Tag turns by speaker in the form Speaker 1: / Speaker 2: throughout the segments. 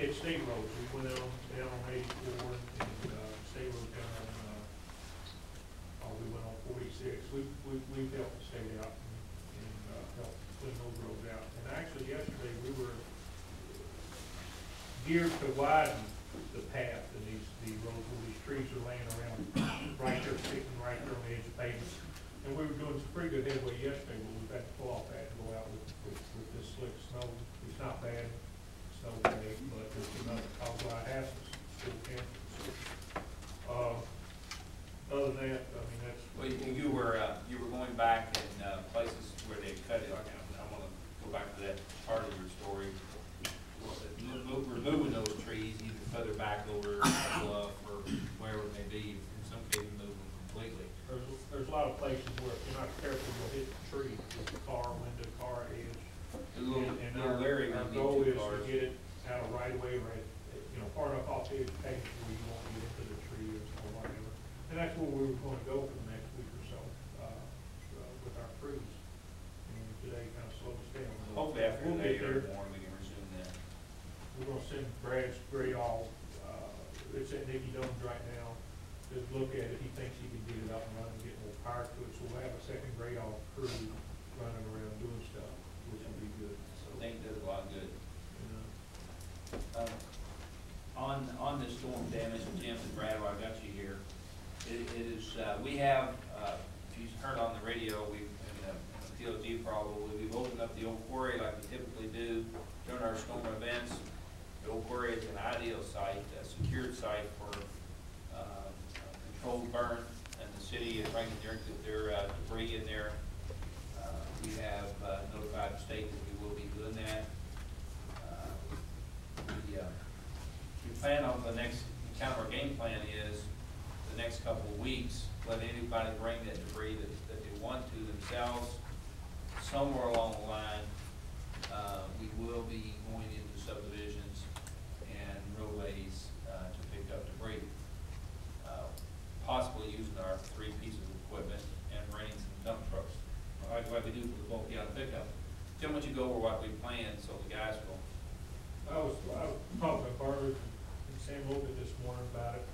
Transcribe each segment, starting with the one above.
Speaker 1: hit state roads. We went down on 84 and state road down on, we went on 46. We've helped the state out and helped clean those roads out. And actually yesterday we were geared to widen the path in these roads where these trees are laying around right there, sticking right there on the edge of pavement. And we were doing some pretty good headway yesterday, but we've had to pull off that and go out with this slick snow. It's not bad snow day, but it's another cause a lot of hassles. Still can. Other than that, I mean, that's.
Speaker 2: Well, you were going back in places where they cut it. I want to go back to that part of your story. Removing those trees either further back over a bluff or wherever it may be. In some cases, move them completely.
Speaker 1: There's a lot of places where if you're not careful, you'll hit the tree with the car window, car edge. And our goal is to get it out of right away, right, far enough off the edge of pavement where you won't get into the tree or whatever. And that's where we were going to go for the next week or so with our crews. And today kind of slowed us down.
Speaker 2: Hopefully after
Speaker 1: we'll get there.
Speaker 2: We can resume that.
Speaker 1: We're going to send Brad's grade all. It's at Nicky Domes right now. Just look at it. He thinks he can get it up and running and get more power to it. So we'll have a second grade all crew running around doing stuff, which will be good. So
Speaker 2: I think it does a lot of good.
Speaker 1: You know.
Speaker 2: On this storm damage, Jim and Brad, while I got you here, it is we have. If you heard on the radio, we've in the PLG probably we've opened up the old quarry like we typically do during our storm events. The old quarry is an ideal site, a secured site for controlled burn, and the city is bringing their debris in there. We have notified the state that we will be doing that. We plan on the next, kind of our game plan is the next couple of weeks, let anybody bring that debris that they want to themselves. Somewhere along the line, we will be going into subdivisions and roadways to pick up debris. Possibly using our 3 pieces of equipment and renting some dump trucks, like we do for the bulky out pickup. Tell me what you go over what we planned so the guys will.
Speaker 1: I was talking to Carter and Sam a little bit this morning about it.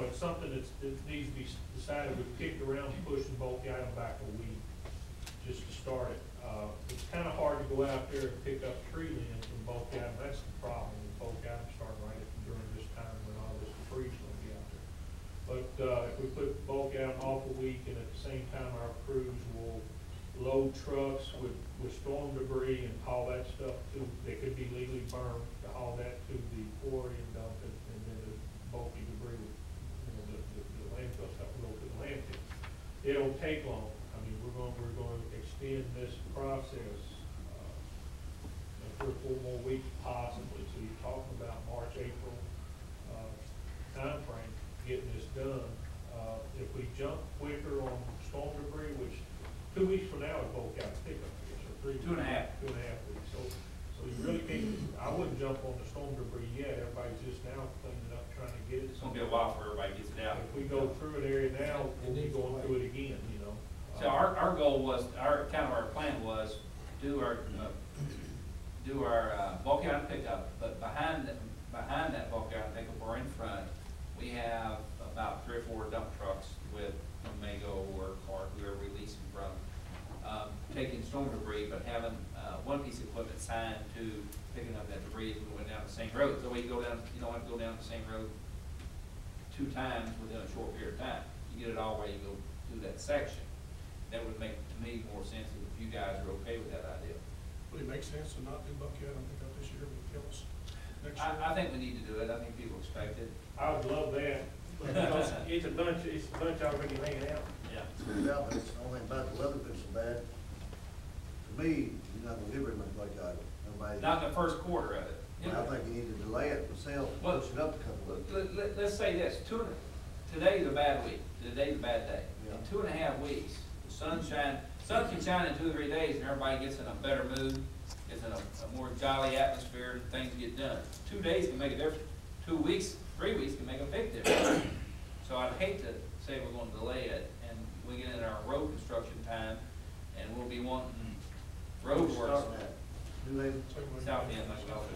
Speaker 1: It's something that needs to be decided. We kicked around pushing bulky item back a week just to start it. It's kind of hard to go out there and pick up tree limbs from bulky item. That's the problem. Bulky items starting right during this time when all this debris is going to be out there. But if we put bulky item off a week, and at the same time our crews will load trucks with storm debris and haul that stuff to, that could be legally burned, to haul that to the quarry and dump it, and then the bulky debris, the landfill stuff will go to the landfill. It'll take long. I mean, we're going to extend this process 3 or 4 more weeks possibly. So you're talking about March, April time frame getting this done. If we jump quicker on storm debris, which 2 weeks from now is bulk out pickup, I guess, or 3 weeks.
Speaker 2: 2.5.
Speaker 1: 2.5 weeks. So you really can't. I wouldn't jump on the storm debris yet. Everybody's just now cleaning up, trying to get it.
Speaker 2: It's going to be a while for everybody gets it out.
Speaker 1: If we go through an area now, we'll be going through it again.
Speaker 2: So our goal was, our plan was do our bulk item pickup, but behind that bulk item pickup or in front, we have about 3 or 4 dump trucks with Mago or whoever we lease them from, taking storm debris, but having 1 piece of equipment signed to picking up that debris as we went down the same road. So we go down, you don't have to go down the same road 2 times within a short period of time. You get it all while you go through that section. That would make, to me, more sense if you guys are okay with that idea.
Speaker 3: Would it make sense to not do bucket item pickup this year with kills next year?
Speaker 2: I think we need to do it. I think people expect it.
Speaker 1: I would love that. It's a bunch already laying out.
Speaker 2: Yeah.
Speaker 4: Yeah, but it's the only thing about the weather been so bad. To me, you're not gonna give very much bucket item. Nobody.
Speaker 2: Not in the first quarter of it.
Speaker 4: I think you need to delay it myself,
Speaker 2: Well,
Speaker 4: push it up a couple of weeks.
Speaker 2: Let's say this, today's a bad week, today's a bad day.
Speaker 4: Yeah.
Speaker 2: In 2.5 weeks, the sun can shine in 2 or 3 days and everybody gets in a better mood, gets in a more jolly atmosphere and things get done. 2 days can make a difference. 2 weeks, 3 weeks can make a big difference. So I'd hate to say we're going to delay it and we get in our road construction time and we'll be wanting road work.
Speaker 4: New Haven.
Speaker 2: South End, like y'all do.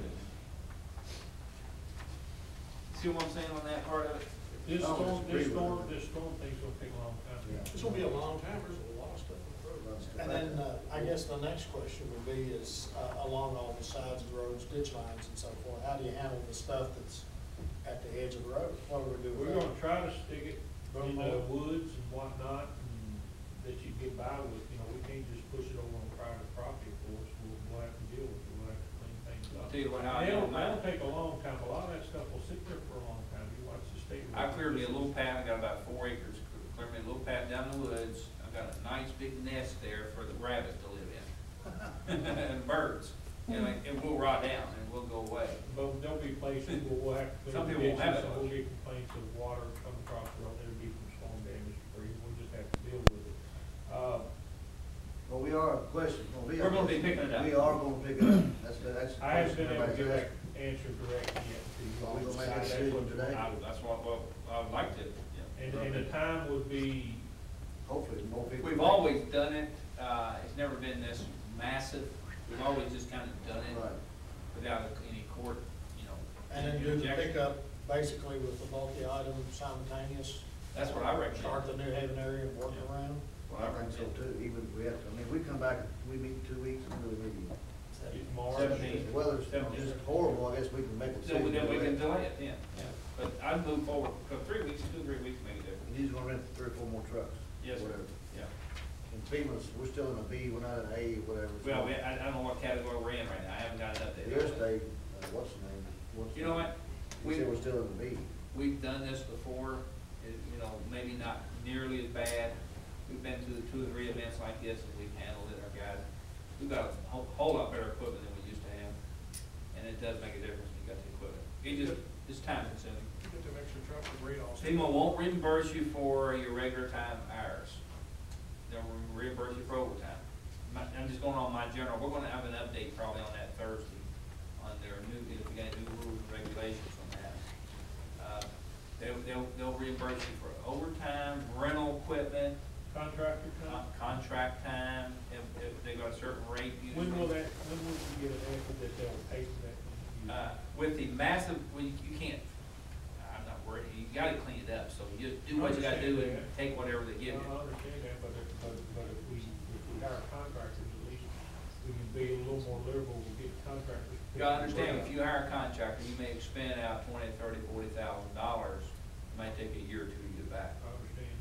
Speaker 2: see what I'm saying on that part of it?
Speaker 1: This
Speaker 4: I don't
Speaker 1: storm,
Speaker 4: disagree with it.
Speaker 1: this storm thing's gonna take a long time.
Speaker 4: Yeah.
Speaker 3: It's gonna be a long time, there's a lot of stuff on the road.
Speaker 5: And then, I guess the next question would be is, along all the sides of the roads, ditch lines and so forth, how do you handle the stuff that's at the edge of the road? What do we do with
Speaker 1: We're
Speaker 5: that?
Speaker 1: gonna try to stick it in the woods and whatnot, and that you get by with, you know, we can't just push it over on private property, of course, we'll have to deal with it, we'll have to clean things
Speaker 2: I'll
Speaker 1: up.
Speaker 2: tell you what, how I
Speaker 1: It'll,
Speaker 2: handle mine.
Speaker 1: it'll take a long time, a lot of that stuff will sit there for a long time, you watch the state.
Speaker 2: I cleared me a little path, I got about 4 acres, cleared me a little path down the woods, I've got a nice big nest there for the rabbits to live in. And birds, and it will rot down and will go away.
Speaker 1: But there'll be places where we'll have to.
Speaker 2: Some people won't have it
Speaker 1: So
Speaker 2: much.
Speaker 1: we'll get complaints of water coming across the road, it'll be from storm damage debris, we'll just have to deal with it.
Speaker 4: Well, we are, question,
Speaker 2: We're gonna be picking it up.
Speaker 4: We are gonna pick it up, that's.
Speaker 1: I haven't been able to get that answer directly yet to you.
Speaker 4: Are we gonna make a
Speaker 1: That's
Speaker 4: decision
Speaker 1: what-
Speaker 4: today?
Speaker 2: That's what, well, I would like to, yeah.
Speaker 1: And the time would be,
Speaker 4: Hopefully, more people.
Speaker 2: We've always done it, it's never been this massive, we've always just kind of done it
Speaker 4: Right.
Speaker 2: without any court, you know.
Speaker 5: And then do the
Speaker 2: objection.
Speaker 5: pickup basically with the bulky item simultaneous?
Speaker 2: That's what I recommend.
Speaker 5: Start the New Haven area and work
Speaker 2: Yeah.
Speaker 5: around?
Speaker 4: Well, I think so too, even if we have to, I mean, we come back, we meet in 2 weeks, and really maybe.
Speaker 1: it's March.
Speaker 2: 17.
Speaker 4: The weather's just horrible, I guess we can make a
Speaker 2: Then we
Speaker 4: decision.
Speaker 2: can delay it, yeah. But I'd move forward, because 3 weeks, 2 or 3 weeks make a difference.
Speaker 4: He's gonna rent 3 or 4 more trucks.
Speaker 2: Yes, sir.
Speaker 4: Whatever.
Speaker 2: Yeah.
Speaker 4: And FEMA's, we're still in a B, we're not in an A, whatever. so-
Speaker 2: Well, I don't know what category we're in right now, I haven't got it
Speaker 4: The
Speaker 2: updated.
Speaker 4: interstate, what's the name?
Speaker 2: You know what?
Speaker 4: We said we're still in the B.
Speaker 2: We've done this before, you know, maybe not nearly as bad. We've been to the 2 or 3 events like this, and we've handled it, our guys. We've got a whole lot better equipment than we used to have, and it does make a difference when you got the equipment. It's time consuming.
Speaker 3: You get them extra trucks and rate also.
Speaker 2: FEMA won't reimburse you for your regular time hours. They'll reimburse you for overtime. I'm just going on my general, we're gonna have an update probably on that Thursday, on their new, if we got new rules and regulations on that. They'll reimburse you for overtime, rental equipment,
Speaker 1: Contractor time?
Speaker 2: contract time, if they got a certain rate.
Speaker 1: When
Speaker 2: usually.
Speaker 1: will you get an answer that they'll pay for that?
Speaker 2: With the massive, well, you can't, I'm not worried, you gotta clean it up, so you do what you gotta do and take whatever they give you.
Speaker 1: I understand that, but if we hire contractors, at least we can be a little more liberal, we'll get contractors. to
Speaker 2: You gotta
Speaker 1: pick the
Speaker 2: understand,
Speaker 1: work
Speaker 2: if you hire a contractor, you may expend out $20,000, $30,000, $40,000, it might take a year or 2 to get back.
Speaker 1: I understand.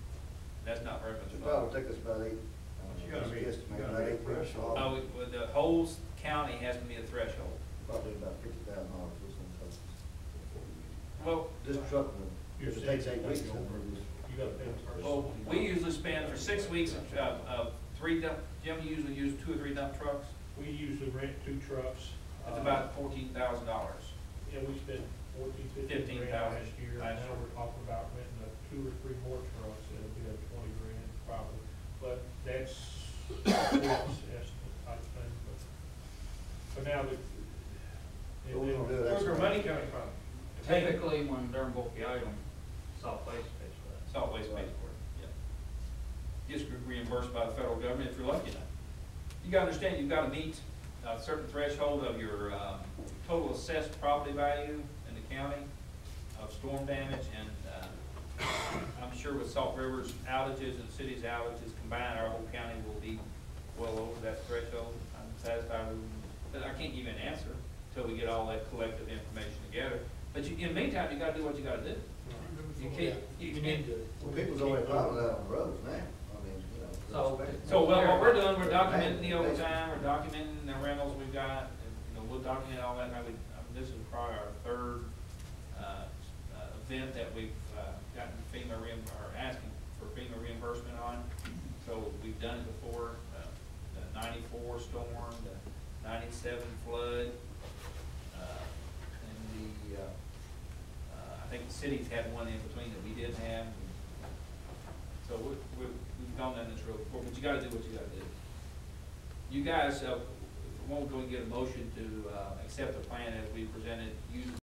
Speaker 2: That's not very much
Speaker 4: It'll
Speaker 2: fun.
Speaker 4: probably take us about 8.
Speaker 1: You gotta be-
Speaker 4: estimate
Speaker 1: you gotta
Speaker 4: about
Speaker 1: be
Speaker 4: 8 weeks.
Speaker 1: fresh.
Speaker 2: Well, the whole county has to meet a threshold.
Speaker 4: Probably about $50,000 this one, so.
Speaker 2: Well,
Speaker 4: This truck, one,
Speaker 1: You're
Speaker 4: if it takes
Speaker 1: saying
Speaker 4: 8 weeks,
Speaker 1: that's
Speaker 4: then
Speaker 1: over.
Speaker 4: we're just.
Speaker 1: You gotta pay them first.
Speaker 2: well, we usually spend for 6 weeks of 3 dump, Jim, you usually use 2 or 3 dump trucks.
Speaker 1: We usually rent 2 trucks.
Speaker 2: It's about $14,000.
Speaker 1: Yeah, we spent 15
Speaker 2: $15,000
Speaker 1: grand last year, and
Speaker 2: last
Speaker 1: now
Speaker 2: year.
Speaker 1: we're talking about renting 2 or 3 more trucks, it'll be 20 grand probably. But that's, estimate type thing, but now that.
Speaker 4: What we gonna do, that's
Speaker 1: Where's our
Speaker 4: right.
Speaker 1: money coming from?
Speaker 6: Typically, when they're bulky item, solid waste pays for that.
Speaker 2: Solid waste pays for it, yeah. Just reimbursed by the federal government if you're lucky enough. You gotta understand, you've gotta meet a certain threshold of your, total assessed property value in the county of storm damage, and, I'm sure with Salt River's outages and the city's outages combined, our whole county will be well over that threshold. I'm satisfied with, but I can't give you an answer until we get all that collective information together. But you, in the meantime, you gotta do what you gotta do. You can't,
Speaker 5: You need to.
Speaker 4: Well, people's already piling out on the roads now, I mean, you know.
Speaker 2: So, well, what we're doing, we're documenting the overtime, we're documenting the rentals we've got, and, you know, we'll document all that. Now, this is probably our 3rd, event that we've, gotten FEMA or asking for FEMA reimbursement on. So we've done it before, the 94 storm, the 97 flood, and the, I think the cities had one in between that we didn't have. So we've gone down this road before, but you gotta do what you gotta do. You guys, won't go and get a motion to, accept the plan as we presented, you